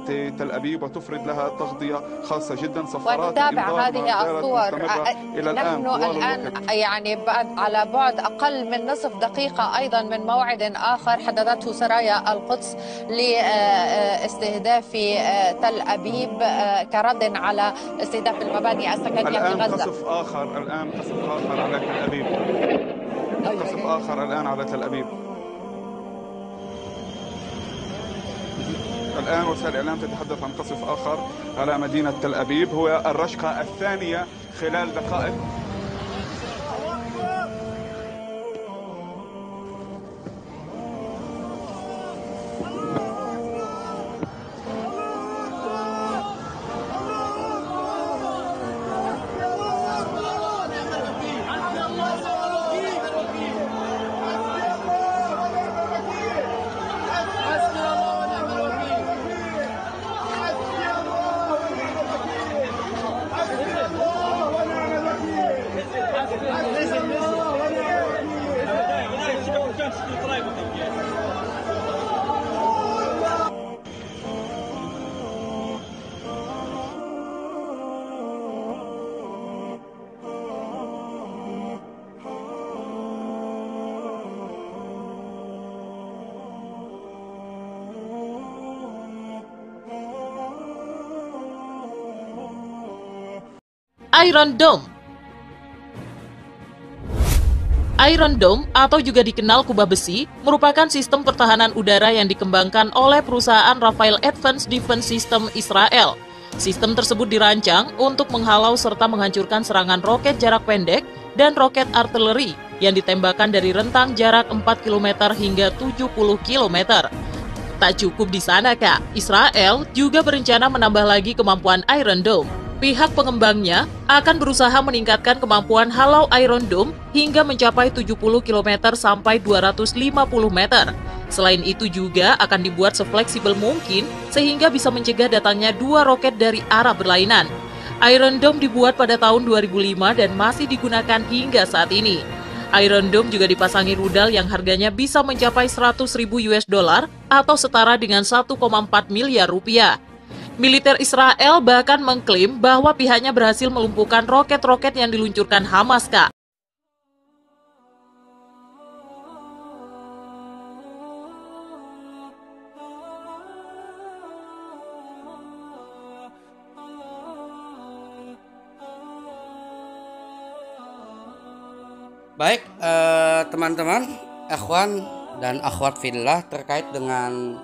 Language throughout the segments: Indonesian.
تل أبيب وتفرد لها تغطية خاصة جدا. صفارات ونتابع الإنذار هذه ما زالت الصور. مستمرة إلى الآن نحن طوال الآن الوقت. يعني على بعد أقل من نصف دقيقة أيضا من موعد آخر حددته سرايا القدس لاستهداف تل أبيب كرد على استهداف المباني السكنية في الآن غزة. قصف آخر على تل أبيب. قصف آخر الآن على تل أبيب. الآن وسائل الإعلام تتحدث عن قصف آخر على مدينة تل أبيب، هو الرشقة الثانية خلال دقائق. Iron Dome. Iron Dome atau juga dikenal kubah besi merupakan sistem pertahanan udara yang dikembangkan oleh perusahaan Rafael Advanced Defense System Israel. Sistem tersebut dirancang untuk menghalau serta menghancurkan serangan roket jarak pendek dan roket artileri yang ditembakkan dari rentang jarak 4 km hingga 70 km. Tak cukup di sana, Kak. Israel juga berencana menambah lagi kemampuan Iron Dome. Pihak pengembangnya akan berusaha meningkatkan kemampuan halau Iron Dome hingga mencapai 70 km sampai 250 meter. Selain itu juga akan dibuat sefleksibel mungkin sehingga bisa mencegah datangnya dua roket dari arah berlainan. Iron Dome dibuat pada tahun 2005 dan masih digunakan hingga saat ini. Iron Dome juga dipasangi rudal yang harganya bisa mencapai 100.000 US dollar atau setara dengan 1,4 miliar rupiah. Militer Israel bahkan mengklaim bahwa pihaknya berhasil melumpuhkan roket-roket yang diluncurkan Hamas, Kak. Baik, teman-teman, ikhwan dan akhwat fillah, terkait dengan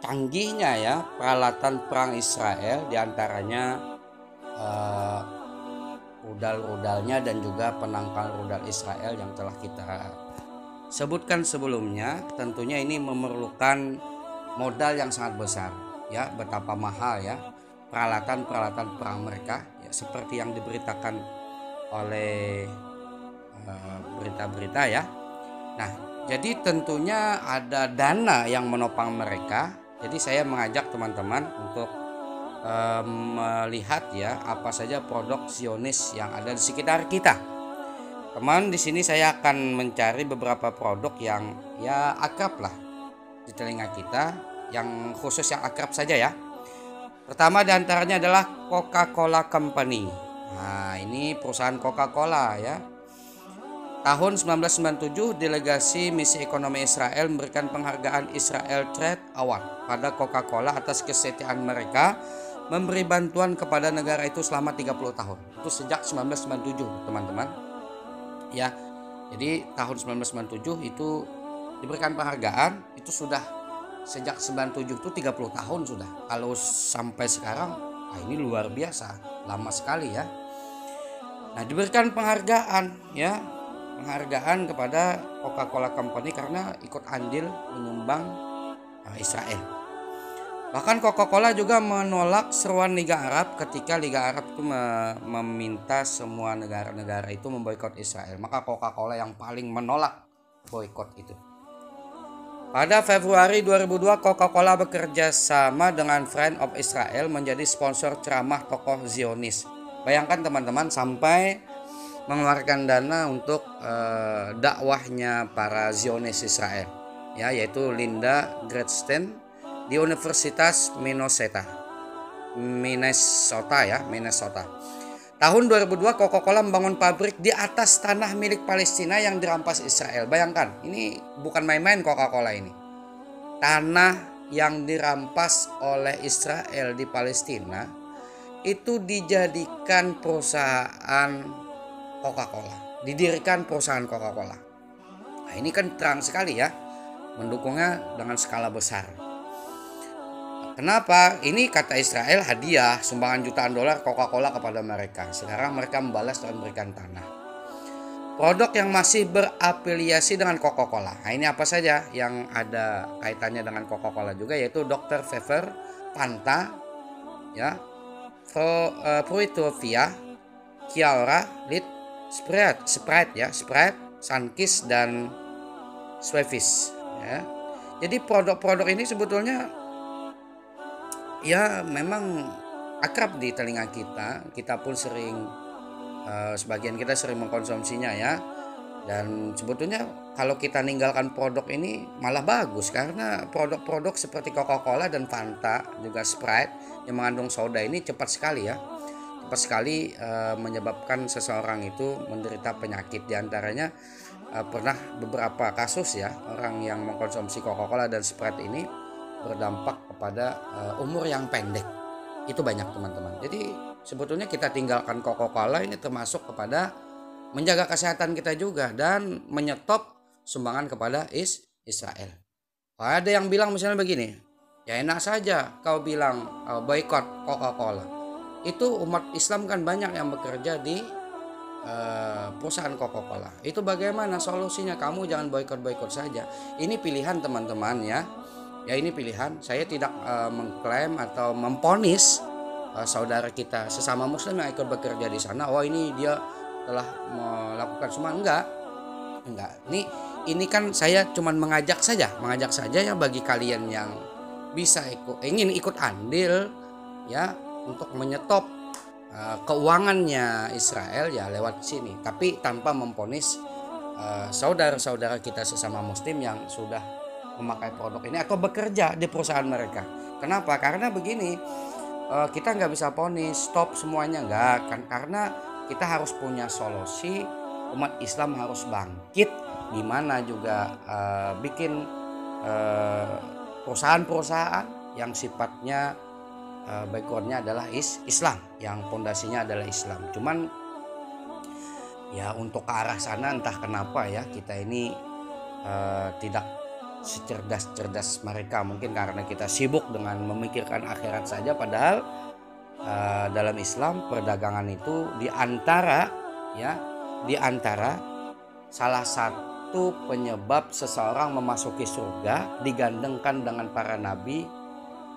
canggihnya ya peralatan perang Israel, diantaranya rudal-rudalnya dan juga penangkal rudal Israel yang telah kita sebutkan sebelumnya. Tentunya ini memerlukan modal yang sangat besar ya, betapa mahal ya peralatan-peralatan perang mereka ya, seperti yang diberitakan oleh berita-berita ya. Nah, jadi tentunya ada dana yang menopang mereka. Jadi saya mengajak teman-teman untuk melihat ya apa saja produk Zionis yang ada di sekitar kita. Teman, di sini saya akan mencari beberapa produk yang ya akrab lah di telinga kita, yang khusus yang akrab saja ya. Pertama diantaranya adalah Coca-Cola Company. Nah, ini perusahaan Coca-Cola ya. Tahun 1997, delegasi misi ekonomi Israel memberikan penghargaan Israel Trade Award pada Coca-Cola atas kesetiaan mereka memberi bantuan kepada negara itu selama 30 tahun. Itu sejak 1997, teman-teman. Ya. Jadi tahun 1997 itu diberikan penghargaan, itu sudah sejak 97 itu 30 tahun sudah. Kalau sampai sekarang, ini luar biasa, lama sekali ya. Nah, diberikan penghargaan ya. Penghargaan kepada Coca-Cola Company karena ikut andil menyumbang Israel. Bahkan Coca-Cola juga menolak seruan Liga Arab ketika Liga Arab itu meminta semua negara-negara itu memboikot Israel. Maka Coca-Cola yang paling menolak boikot itu. Pada Februari 2002, Coca-Cola bekerja sama dengan Friend of Israel menjadi sponsor ceramah tokoh Zionis. Bayangkan teman-teman, sampai mengeluarkan dana untuk dakwahnya para Zionis Israel ya, yaitu Linda Gradstein di Universitas Minnesota. Tahun 2002 Coca-Cola membangun pabrik di atas tanah milik Palestina yang dirampas Israel. Bayangkan, ini bukan main-main Coca-Cola ini. Tanah yang dirampas oleh Israel di Palestina itu dijadikan perusahaan Coca-Cola. Didirikan perusahaan Coca-Cola. Nah, ini kan terang sekali ya, mendukungnya dengan skala besar. Kenapa? Ini kata Israel hadiah sumbangan jutaan dolar Coca-Cola kepada mereka. Sekarang mereka membalas dengan memberikan tanah. Produk yang masih berafiliasi dengan Coca-Cola. Nah, ini apa saja yang ada kaitannya dengan Coca-Cola juga, yaitu Dr. Pepper, Fanta, ya, Fruitovia, Kiara, Lit, Sprite, Sunkist dan Schweppes. Ya. Jadi produk-produk ini sebetulnya ya memang akrab di telinga kita. Kita pun sering, sebagian kita sering mengkonsumsinya ya. Dan sebetulnya kalau kita ninggalkan produk ini malah bagus, karena produk-produk seperti Coca-Cola dan Fanta juga Sprite yang mengandung soda ini cepat sekali menyebabkan seseorang itu menderita penyakit. Di antaranya pernah beberapa kasus ya, orang yang mengkonsumsi Coca-Cola dan Sprite ini berdampak kepada umur yang pendek. Itu banyak teman-teman. Jadi sebetulnya kita tinggalkan Coca-Cola ini termasuk kepada menjaga kesehatan kita juga dan menyetop sumbangan kepada Israel. Ada yang bilang misalnya begini, ya enak saja kau bilang boikot Coca-Cola. Itu umat Islam kan banyak yang bekerja di perusahaan Coca-Cola. Itu bagaimana solusinya? Kamu jangan boikot saja. Ini pilihan teman-teman ya. Ya ini pilihan. Saya tidak mengklaim atau memponis saudara kita sesama Muslim yang ikut bekerja di sana. Oh ini dia telah melakukan semua. Enggak. Ini kan saya cuma mengajak saja ya bagi kalian yang bisa ingin ikut andil ya untuk menyetop keuangannya Israel ya lewat sini. Tapi tanpa memponis saudara-saudara kita sesama Muslim yang sudah memakai produk ini atau bekerja di perusahaan mereka. Kenapa? Karena begini, kita nggak bisa ponis stop semuanya, nggak kan, karena kita harus punya solusi. Umat Islam harus bangkit, di mana juga bikin perusahaan-perusahaan yang sifatnya backgroundnya adalah Islam, yang pondasinya adalah Islam. Cuman ya untuk ke arah sana entah kenapa ya kita ini tidak secerdas mereka, mungkin karena kita sibuk dengan memikirkan akhirat saja, padahal dalam Islam perdagangan itu di antara salah satu penyebab seseorang memasuki surga, digandengkan dengan para nabi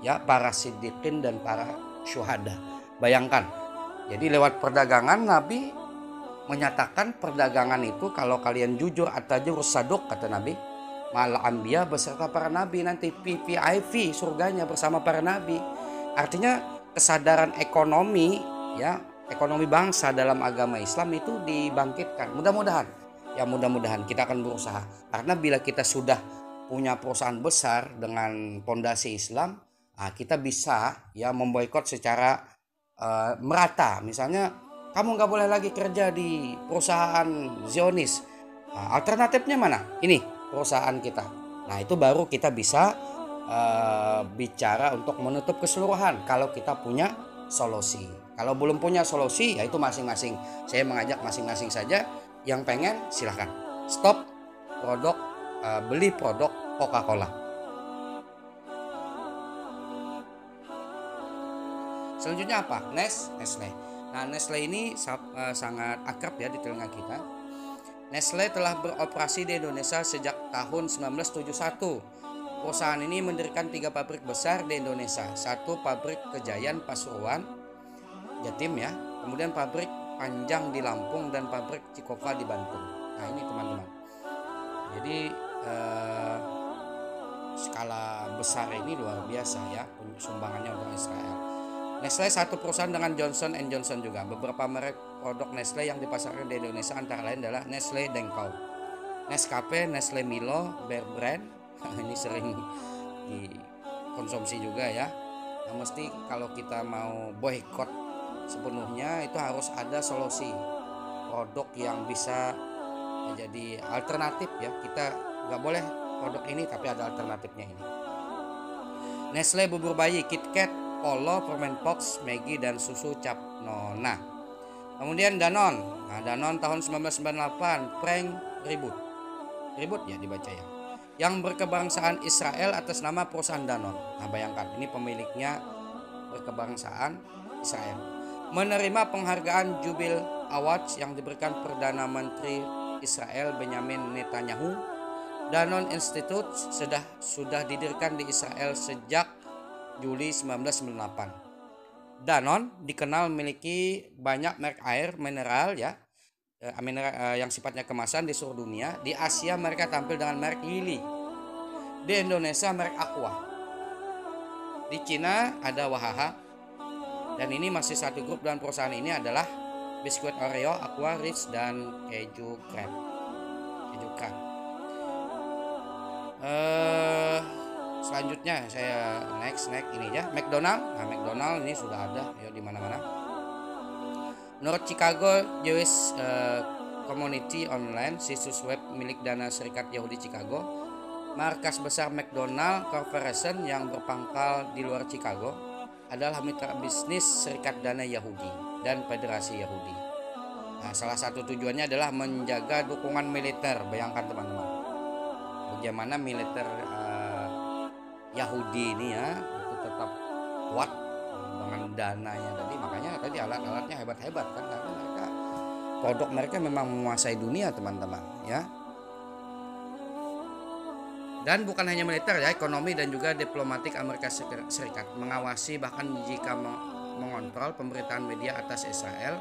ya, para siddiqin dan para syuhada. Bayangkan, jadi lewat perdagangan Nabi menyatakan perdagangan itu kalau kalian jujur at-tajurus saduk, kata Nabi, mal anbiya beserta para nabi, nanti VIP surganya bersama para nabi. Artinya kesadaran ekonomi ya, ekonomi bangsa dalam agama Islam itu dibangkitkan. Mudah-mudahan kita akan berusaha, karena bila kita sudah punya perusahaan besar dengan pondasi Islam, kita bisa ya memboikot secara merata. Misalnya kamu nggak boleh lagi kerja di perusahaan Zionis, alternatifnya mana? Ini perusahaan kita. Nah itu baru kita bisa bicara untuk menutup keseluruhan kalau kita punya solusi. Kalau belum punya solusi ya itu masing-masing. Saya mengajak masing-masing saja. Yang pengen silahkan stop produk, beli produk Coca-Cola. Selanjutnya apa? Nestle. Nah Nestle ini sangat akrab ya di telinga kita. Nestle telah beroperasi di Indonesia sejak tahun 1971. Perusahaan ini mendirikan 3 pabrik besar di Indonesia. 1 pabrik Kejayan Pasuruan, Jatim ya. Kemudian pabrik Panjang di Lampung dan pabrik Cikova di Bantul. Nah ini teman-teman. Jadi skala besar ini luar biasa ya sumbangannya untuk Israel. Nestle satu perusahaan dengan Johnson & Johnson juga. Beberapa merek produk Nestle yang dipasarkan di Indonesia antara lain adalah Nestle Dengkau, Nescafe, Nestle Milo, Bear Brand. Ini sering konsumsi juga ya. Nah, mesti kalau kita mau boykot sepenuhnya itu harus ada solusi produk yang bisa menjadi alternatif ya. Kita nggak boleh produk ini tapi ada alternatifnya ini. Nestle bubur bayi, KitKat, Polo, permen Pox, Maggi dan susu cap Nona. Kemudian Danone. Nah, Danone tahun 1998 prank ribut ya dibaca ya. Yang berkebangsaan Israel atas nama perusahaan Danone. Nah, bayangkan ini pemiliknya berkebangsaan Israel. Menerima penghargaan Jubil Awards yang diberikan Perdana Menteri Israel Benjamin Netanyahu. Danone Institute sudah didirikan di Israel sejak Juli 1998. Danone dikenal memiliki banyak merek air mineral ya, yang sifatnya kemasan di seluruh dunia. Di Asia mereka tampil dengan merek Yili. Di Indonesia merek Aqua. Di Cina ada Wahaha. Dan ini masih satu grup dan perusahaan ini adalah biskuit Oreo, Aqua, Ritz dan keju Crab. Selanjutnya saya next ini ya, McDonald. Nah, McDonald ini sudah ada ya di mana-mana. Menurut Chicago Jewish Community Online, situs web milik Dana Serikat Yahudi Chicago, markas besar McDonald Corporation yang berpangkal di luar Chicago adalah mitra bisnis Serikat Dana Yahudi dan Federasi Yahudi. Nah, salah satu tujuannya adalah menjaga dukungan militer. Bayangkan teman-teman, bagaimana militer Yahudi ini ya itu tetap kuat dengan dananya tadi. Makanya tadi alat-alatnya hebat-hebat kan, karena produk mereka memang menguasai dunia teman-teman ya. Dan bukan hanya militer ya, ekonomi dan juga diplomatik Amerika Serikat mengawasi bahkan jika mengontrol pemberitaan media atas Israel.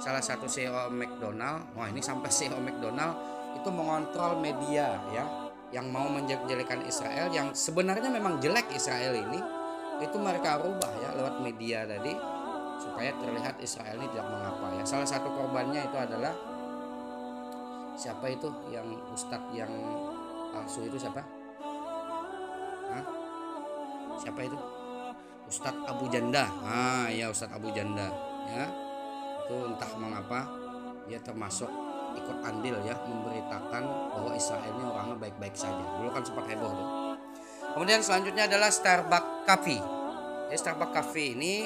Salah satu CEO McDonald, wah ini sampai CEO McDonald itu mengontrol media ya, yang mau menjelek-jelekan Israel, yang sebenarnya memang jelek Israel ini, itu mereka rubah ya lewat media tadi supaya terlihat Israel ini tidak mengapa ya. Salah satu korbannya itu adalah siapa itu yang ustadz yang palsu itu siapa? Siapa itu? Ustadz Abu Janda. Ya Ustadz Abu Janda ya. Itu entah mengapa dia termasuk ikut andil ya memberitakan bahwa Israel ini orangnya baik-baik saja. Dulu kan sempat heboh tuh. Kemudian selanjutnya adalah Starbucks Coffee. Jadi Starbucks Coffee ini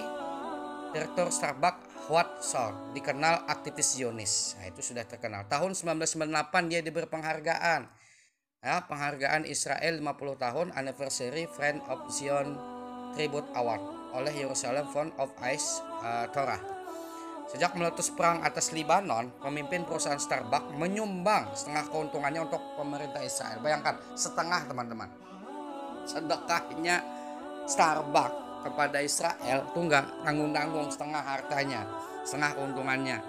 direktur Starbucks Howard Schultz dikenal aktivis Zionis. Nah, itu sudah terkenal. Tahun 1998 dia diberi penghargaan. Ya, penghargaan Israel 50 tahun Anniversary Friend of Zion Tribute Award oleh Jerusalem Fund of Ice Torah. Sejak meletus perang atas Lebanon, pemimpin perusahaan Starbucks menyumbang setengah keuntungannya untuk pemerintah Israel. Bayangkan, setengah teman-teman. Sedekahnya Starbucks kepada Israel tuh nggak tanggung-tanggung setengah hartanya, setengah keuntungannya.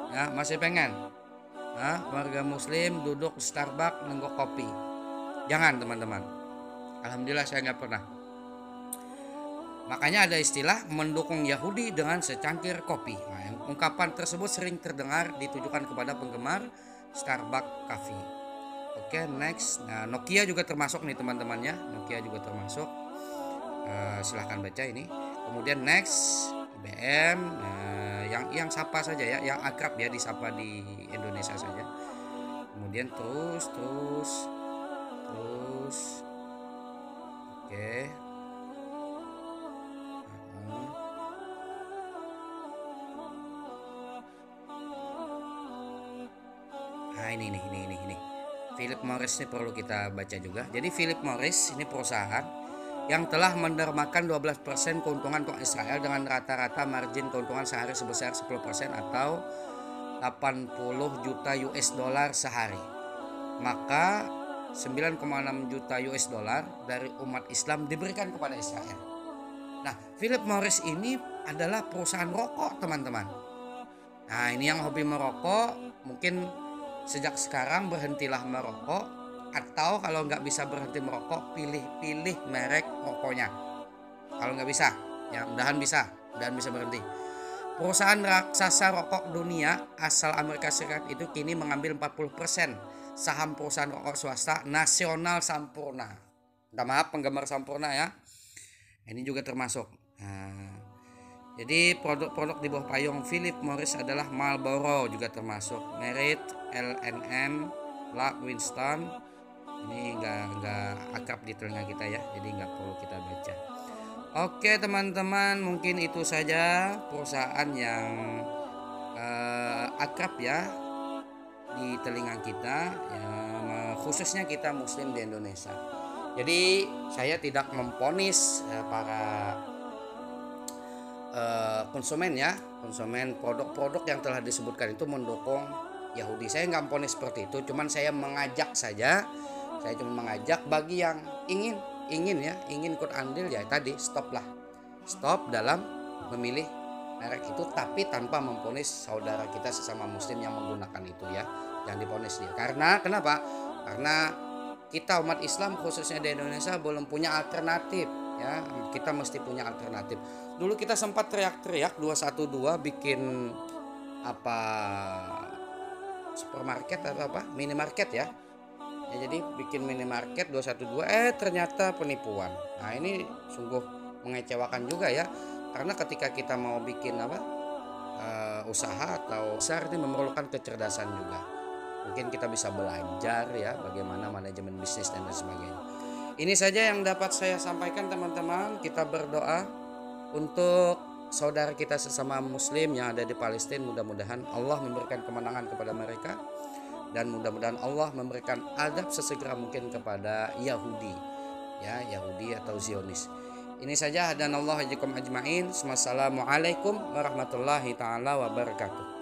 Ya, masih pengen? Warga Muslim duduk di Starbucks nenggok kopi. Jangan teman-teman. Alhamdulillah saya nggak pernah. Makanya ada istilah mendukung Yahudi dengan secangkir kopi. Nah, ungkapan tersebut sering terdengar ditujukan kepada penggemar Starbucks Coffee. Oke, next. Nah, Nokia juga termasuk nih teman-temannya. Nokia juga termasuk. Silahkan baca ini. Kemudian next IBM. Yang sapa saja ya, yang akrab ya disapa di Indonesia saja. Kemudian terus. Oke. Nah ini Philip Morris ini perlu kita baca juga. Jadi Philip Morris ini perusahaan yang telah mendermakan 12% keuntungan untuk Israel dengan rata-rata margin keuntungan sehari sebesar 10% atau 80 juta US dollar sehari. Maka 9,6 juta US dollar dari umat Islam diberikan kepada Israel. Nah, Philip Morris ini adalah perusahaan rokok teman-teman. Nah, ini yang hobi merokok mungkin sejak sekarang berhentilah merokok, atau kalau nggak bisa berhenti merokok, pilih merek rokoknya. Kalau nggak bisa, ya mudahan bisa berhenti. Perusahaan raksasa rokok dunia asal Amerika Serikat itu kini mengambil 40% saham perusahaan rokok swasta Nasional Sampurna. Minta maaf penggemar Sampurna ya. Ini juga termasuk. Nah, jadi produk-produk di bawah payung Philip Morris adalah Marlboro juga termasuk, Merit, L&M, La Winston. Ini nggak akrab di telinga kita ya, jadi nggak perlu kita baca. Oke teman-teman, mungkin itu saja perusahaan yang akrab ya di telinga kita ya, khususnya kita muslim di Indonesia. Jadi saya tidak memponis para konsumen ya, konsumen produk-produk yang telah disebutkan itu mendukung Yahudi. Saya nggak memponis seperti itu, cuman saya mengajak saja. Saya cuma mengajak bagi yang ingin ikut andil ya tadi, stop dalam memilih merek itu, tapi tanpa memponis saudara kita sesama muslim yang menggunakan itu ya, jangan diponis dia. Karena kenapa? Karena kita umat Islam khususnya di Indonesia belum punya alternatif ya, kita mesti punya alternatif. Dulu kita sempat teriak-teriak 212 bikin supermarket atau minimarket ya. Ya, jadi bikin minimarket 212 ternyata penipuan. Nah, ini sungguh mengecewakan juga ya. Karena ketika kita mau bikin usaha atau besar, ini memerlukan kecerdasan juga. Mungkin kita bisa belajar ya bagaimana manajemen bisnis dan lain sebagainya. Ini saja yang dapat saya sampaikan teman-teman. Kita berdoa untuk saudara kita sesama muslim yang ada di Palestina. Mudah-mudahan Allah memberikan kemenangan kepada mereka. Dan mudah-mudahan Allah memberikan adab sesegera mungkin kepada Yahudi ya, Yahudi atau Zionis. Ini saja, dan Allah ajakum ajmain. Wassalamualaikum warahmatullahi taala wabarakatuh.